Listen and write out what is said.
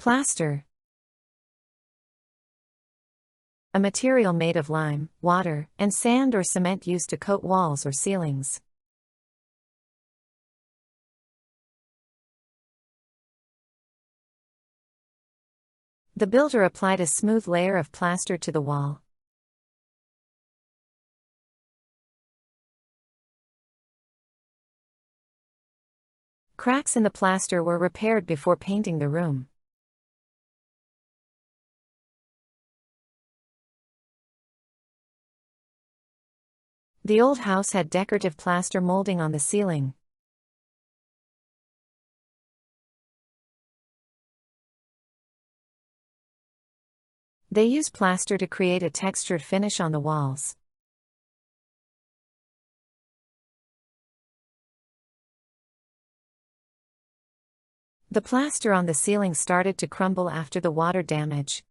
Plaster. A material made of lime, water, and sand or cement used to coat walls or ceilings. The builder applied a smooth layer of plaster to the wall. Cracks in the plaster were repaired before painting the room. The old house had decorative plaster molding on the ceiling. They used plaster to create a textured finish on the walls. The plaster on the ceiling started to crumble after the water damage.